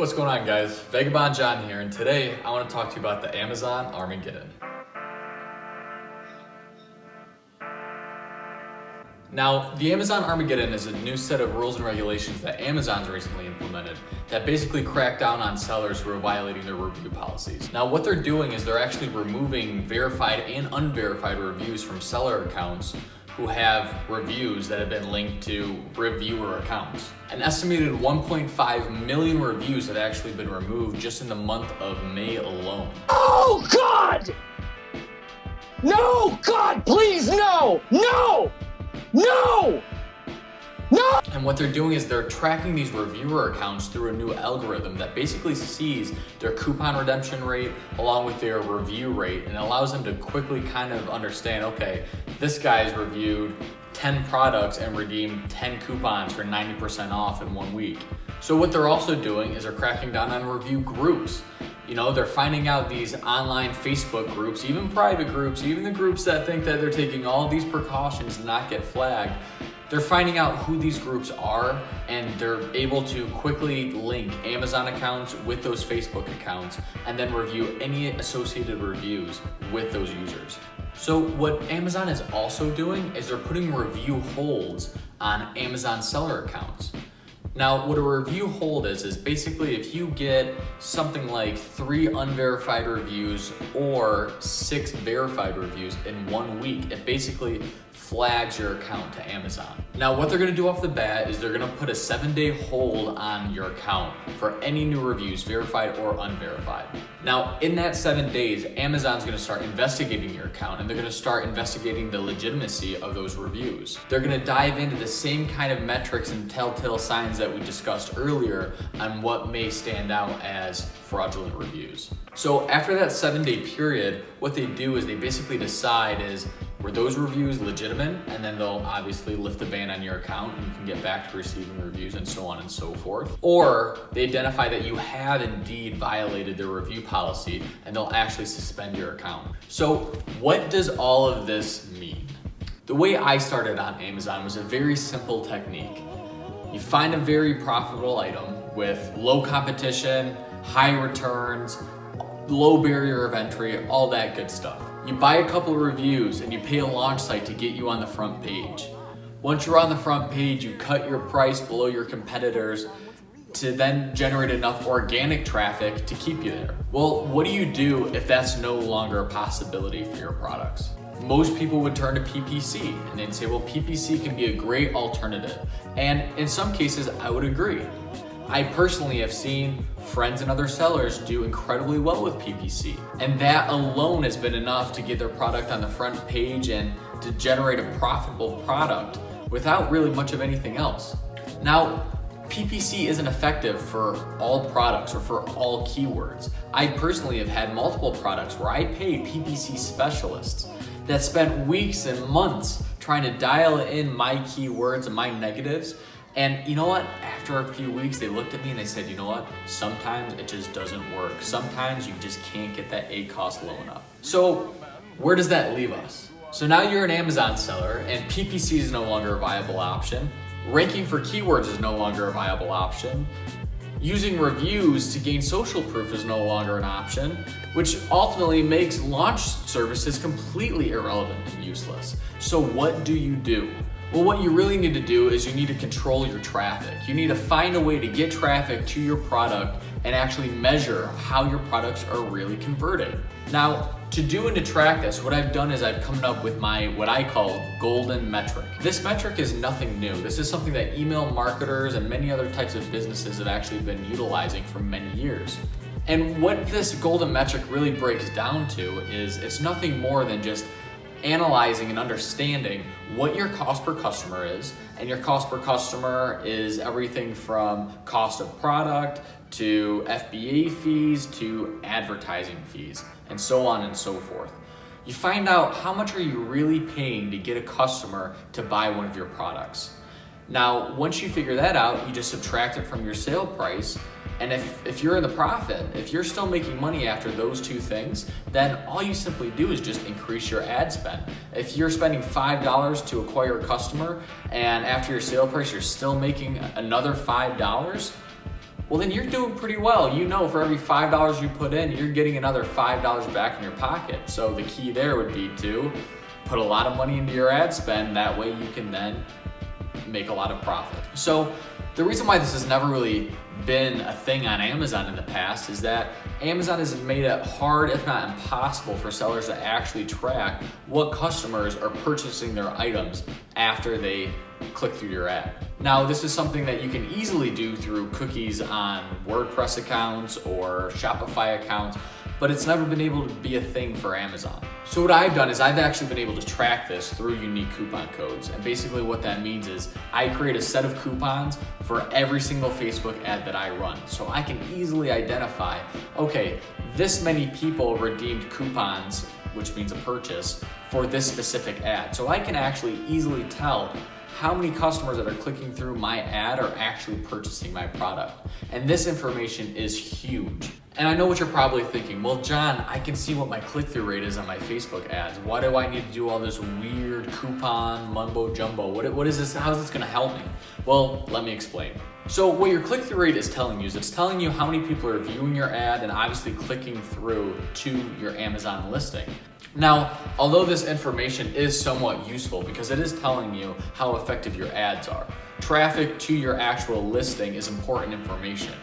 What's going on, guys? Vagabond John here, and today I want to talk to you about the Amazon Armageddon. Now, the Amazon Armageddon is a new set of rules and regulations that Amazon's recently implemented that basically crack down on sellers who are violating their review policies. Now, what they're doing is they're actually removing verified and unverified reviews from seller accounts who have reviews that have been linked to reviewer accounts. An estimated 1.5 million reviews have actually been removed just in the month of May alone. Oh God! No, God, please, no! No! No! No! And what they're doing is they're tracking these reviewer accounts through a new algorithm that basically sees their coupon redemption rate along with their review rate, and allows them to quickly kind of understand, okay, this guy's reviewed 10 products and redeemed 10 coupons for 90% off in 1 week. So what they're also doing is they're cracking down on review groups. You know, they're finding out these online Facebook groups, even private groups, even the groups that think that they're taking all these precautions to not get flagged. They're finding out who these groups are, and they're able to quickly link Amazon accounts with those Facebook accounts and then review any associated reviews with those users. So what Amazon is also doing is they're putting review holds on Amazon seller accounts. Now, what a review hold is basically if you get something like 3 unverified reviews or 6 verified reviews in 1 week, it basically flags your account to Amazon. Now, what they're gonna do off the bat is they're gonna put a 7-day hold on your account for any new reviews, verified or unverified. Now, in that 7 days, Amazon's gonna start investigating your account, and they're gonna start investigating the legitimacy of those reviews. They're gonna dive into the same kind of metrics and telltale signs that we discussed earlier on what may stand out as fraudulent reviews. So after that 7-day period, what they do is they basically decide is, were those reviews legitimate? And then they'll obviously lift the ban on your account and you can get back to receiving reviews and so on and so forth. Or they identify that you have indeed violated their review policy and they'll actually suspend your account. So what does all of this mean? The way I started on Amazon was a very simple technique. You find a very profitable item with low competition, high returns, low barrier of entry, all that good stuff. You buy a couple of reviews and you pay a launch site to get you on the front page. Once you're on the front page, you cut your price below your competitors to then generate enough organic traffic to keep you there. Well, what do you do if that's no longer a possibility for your products? Most people would turn to PPC and they'd say, well, PPC can be a great alternative. And in some cases, I would agree. I personally have seen friends and other sellers do incredibly well with PPC. And that alone has been enough to get their product on the front page and to generate a profitable product without really much of anything else. Now, PPC isn't effective for all products or for all keywords. I personally have had multiple products where I paid PPC specialists that spent weeks and months trying to dial in my keywords and my negatives. And you know what? After a few weeks, they looked at me and they said, you know what? Sometimes it just doesn't work. Sometimes you just can't get that ACoS low enough. So where does that leave us? So now you're an Amazon seller and PPC is no longer a viable option. Ranking for keywords is no longer a viable option. Using reviews to gain social proof is no longer an option, which ultimately makes launch services completely irrelevant and useless. So what do you do? Well, what you really need to do is you need to control your traffic. You need to find a way to get traffic to your product and actually measure how your products are really converting. Now, to do and to track this, what I've done is I've come up with what I call golden metric. This metric is nothing new. This is something that email marketers and many other types of businesses have actually been utilizing for many years. And what this golden metric really breaks down to is it's nothing more than just analyzing and understanding what your cost per customer is. And your cost per customer is everything from cost of product to FBA fees to advertising fees and so on and so forth. You find out how much are you really paying to get a customer to buy one of your products. Now, once you figure that out, you just subtract it from your sale price. And if you're in the profit, if you're still making money after those two things, then all you simply do is just increase your ad spend. If you're spending $5 to acquire a customer and after your sale price, you're still making another $5, well then you're doing pretty well. You know, for every $5 you put in, you're getting another $5 back in your pocket. So the key there would be to put a lot of money into your ad spend. That way you can then make a lot of profit. So the reason why this has never really been a thing on Amazon in the past is that Amazon has made it hard, if not impossible, for sellers to actually track what customers are purchasing their items after they click through your ad. Now, this is something that you can easily do through cookies on WordPress accounts or Shopify accounts, but it's never been able to be a thing for Amazon. So what I've done is I've actually been able to track this through unique coupon codes. And basically what that means is I create a set of coupons for every single Facebook ad that I run. So I can easily identify, okay, this many people redeemed coupons, which means a purchase, for this specific ad. So I can actually easily tell how many customers that are clicking through my ad are actually purchasing my product. And this information is huge. And I know what you're probably thinking, well, John, I can see what my click-through rate is on my Facebook ads. Why do I need to do all this weird coupon mumbo jumbo? What is this? How is this gonna help me? Well, let me explain. So what your click-through rate is telling you is it's telling you how many people are viewing your ad and obviously clicking through to your Amazon listing. Now, although this information is somewhat useful because it is telling you how effective your ads are, traffic to your actual listing is important information.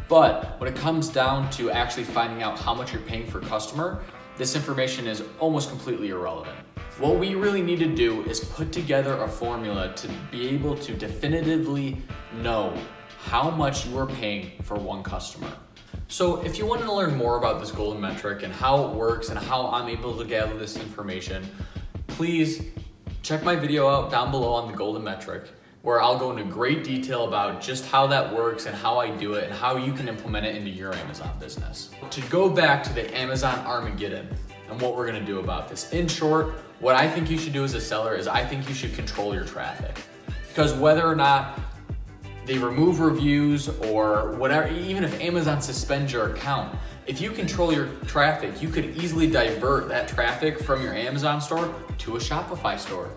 But when it comes down to actually finding out how much you're paying per customer, this information is almost completely irrelevant. What we really need to do is put together a formula to be able to definitively know how much you are paying for one customer. So if you want to learn more about this golden metric and how it works and how I'm able to gather this information, please check my video out down below on the golden metric, where I'll go into great detail about just how that works and how I do it and how you can implement it into your Amazon business. To go back to the Amazon Armageddon and what we're gonna do about this. In short, what I think you should do as a seller is I think you should control your traffic. Because whether or not they remove reviews or whatever, even if Amazon suspends your account, if you control your traffic, you could easily divert that traffic from your Amazon store to a Shopify store,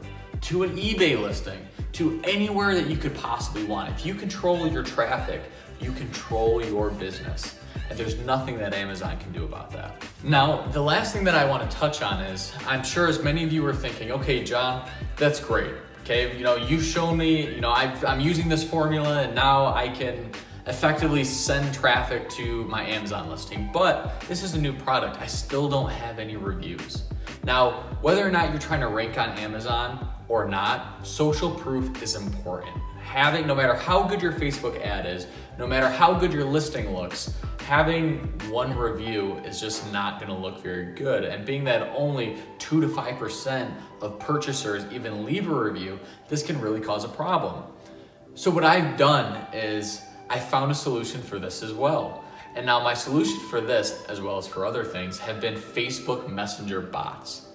to an eBay listing, to anywhere that you could possibly want. If you control your traffic, you control your business. And there's nothing that Amazon can do about that. Now, the last thing that I want to touch on is, I'm sure as many of you are thinking, okay, John, that's great. Okay, you've shown me, I'm using this formula and now I can effectively send traffic to my Amazon listing, but this is a new product. I still don't have any reviews. Now, whether or not you're trying to rank on Amazon or not, social proof is important. No matter how good your Facebook ad is, no matter how good your listing looks, having one review is just not gonna look very good. And being that only 2 to 5% of purchasers even leave a review, this can really cause a problem. So what I've done is I found a solution for this as well. And now my solution for this, as well as for other things, have been Facebook Messenger bots.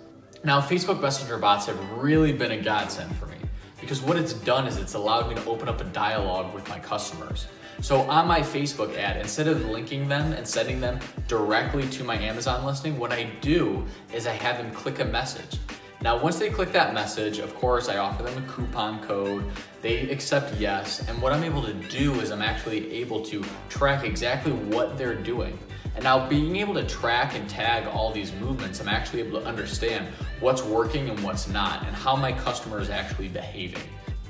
Now, Facebook Messenger bots have really been a godsend for me because what it's done is it's allowed me to open up a dialogue with my customers. So on my Facebook ad, instead of linking them and sending them directly to my Amazon listing, what I do is I have them click a message. Now, once they click that message, of course, I offer them a coupon code. They accept yes. And what I'm able to do is I'm actually able to track exactly what they're doing. And now being able to track and tag all these movements, I'm actually able to understand what's working and what's not and how my customer is actually behaving.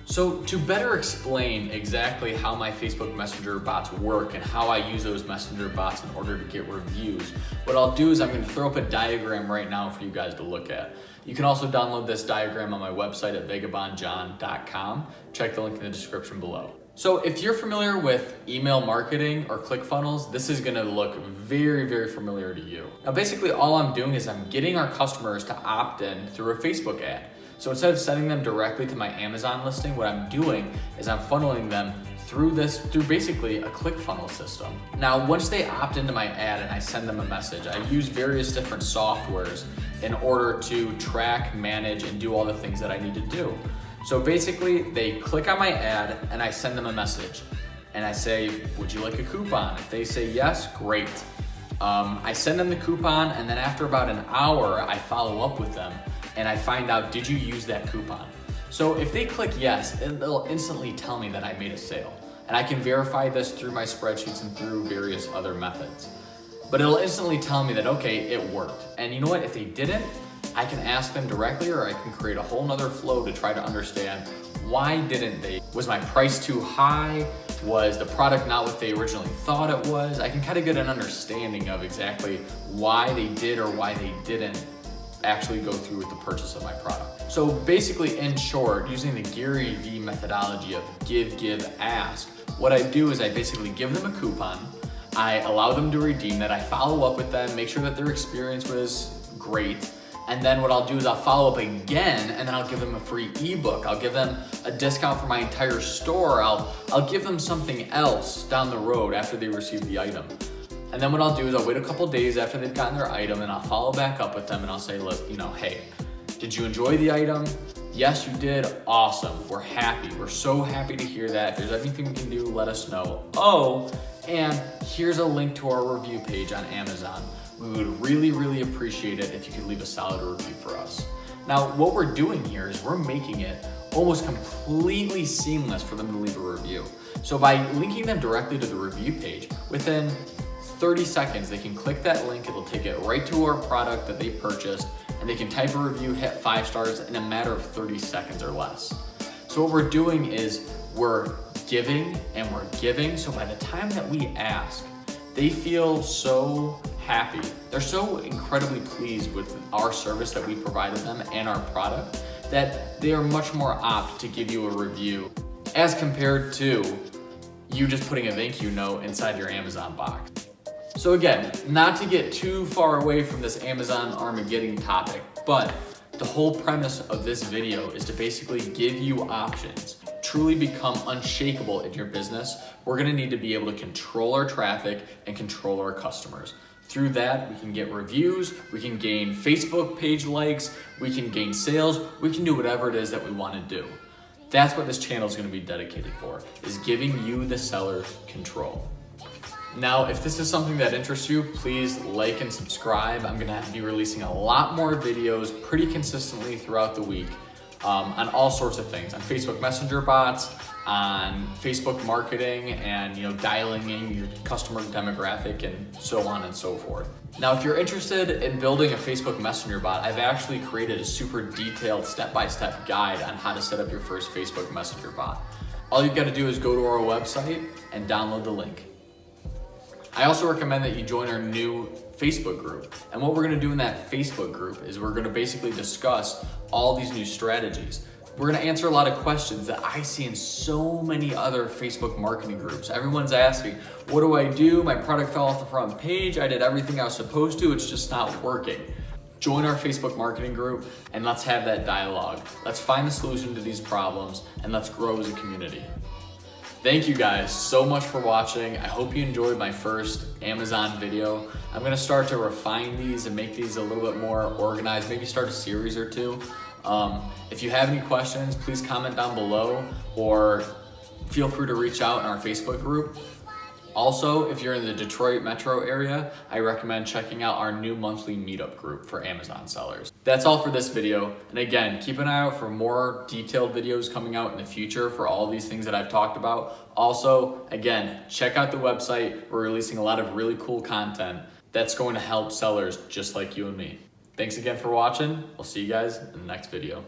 So to better explain exactly how my Facebook Messenger bots work and how I use those Messenger bots in order to get reviews, what I'll do is I'm going to throw up a diagram right now for you guys to look at. You can also download this diagram on my website at vagabondjohn.com. Check the link in the description below. So if you're familiar with email marketing or ClickFunnels, this is gonna look very, very familiar to you. Now basically all I'm doing is I'm getting our customers to opt in through a Facebook ad. So instead of sending them directly to my Amazon listing, what I'm doing is I'm funneling them through basically a ClickFunnels system. Now, once they opt into my ad and I send them a message, I use various different softwares in order to track, manage, and do all the things that I need to do. So basically, they click on my ad and I send them a message. And I say, would you like a coupon? If they say yes, great. I send them the coupon, and then after about an hour, I follow up with them and I find out, did you use that coupon? So if they click yes, it'll instantly tell me that I made a sale. And I can verify this through my spreadsheets and through various other methods. But it'll instantly tell me that, okay, it worked. And you know what, if they didn't, I can ask them directly, or I can create a whole nother flow to try to understand why didn't they? Was my price too high? Was the product not what they originally thought it was? I can kind of get an understanding of exactly why they did or why they didn't actually go through with the purchase of my product. So basically, in short, using the Gary Vee methodology of give, ask, what I do is I basically give them a coupon, I allow them to redeem that, I follow up with them, make sure that their experience was great, and then what I'll do is I'll follow up again, and then I'll give them a free ebook. I'll give them a discount for my entire store. I'll give them something else down the road after they receive the item. And then what I'll do is I'll wait a couple days after they've gotten their item, and I'll follow back up with them, and I'll say, look, hey, did you enjoy the item? Yes, you did. Awesome. We're happy. We're so happy to hear that. If there's anything we can do, let us know. Oh, and here's a link to our review page on Amazon. We would really appreciate it if you could leave a solid review for us. Now, what we're doing here is we're making it almost completely seamless for them to leave a review. So by linking them directly to the review page, within 30 seconds, they can click that link, it'll take it right to our product that they purchased, and they can type a review, hit 5 stars in a matter of 30 seconds or less. So what we're doing is we're giving and we're giving, so by the time that we ask, they feel so happy. They're so incredibly pleased with our service that we provided them and our product that they are much more apt to give you a review as compared to you just putting a thank you note inside your Amazon box. So again, not to get too far away from this Amazon Armageddon topic, but the whole premise of this video is to basically give you options. Truly become unshakable in your business, we're gonna need to be able to control our traffic and control our customers. Through that, we can get reviews, we can gain Facebook page likes, we can gain sales, we can do whatever it is that we wanna do. That's what this channel is gonna be dedicated for, is giving you, the sellers, control. Now, if this is something that interests you, please like and subscribe. I'm gonna be releasing a lot more videos pretty consistently throughout the week on all sorts of things, on Facebook Messenger bots, on Facebook marketing, and dialing in your customer demographic and so on and so forth. Now, if you're interested in building a Facebook Messenger bot, I've actually created a super detailed step-by-step guide on how to set up your first Facebook Messenger bot. All you've got to do is go to our website and download the link. I also recommend that you join our new Facebook group. And what we're gonna do in that Facebook group is we're gonna basically discuss all these new strategies. We're gonna answer a lot of questions that I see in so many other Facebook marketing groups. Everyone's asking, what do I do? My product fell off the front page. I did everything I was supposed to. It's just not working. Join our Facebook marketing group and let's have that dialogue. Let's find the solution to these problems and let's grow as a community. Thank you guys so much for watching. I hope you enjoyed my first Amazon video. I'm gonna start to refine these and make these a little bit more organized, maybe start a series or two. If you have any questions, please comment down below or feel free to reach out in our Facebook group. Also, if you're in the Detroit metro area, I recommend checking out our new monthly meetup group for Amazon sellers. That's all for this video. And again, keep an eye out for more detailed videos coming out in the future for all these things that I've talked about. Also, again, check out the website. We're releasing a lot of really cool content that's going to help sellers just like you and me. Thanks again for watching. We'll see you guys in the next video.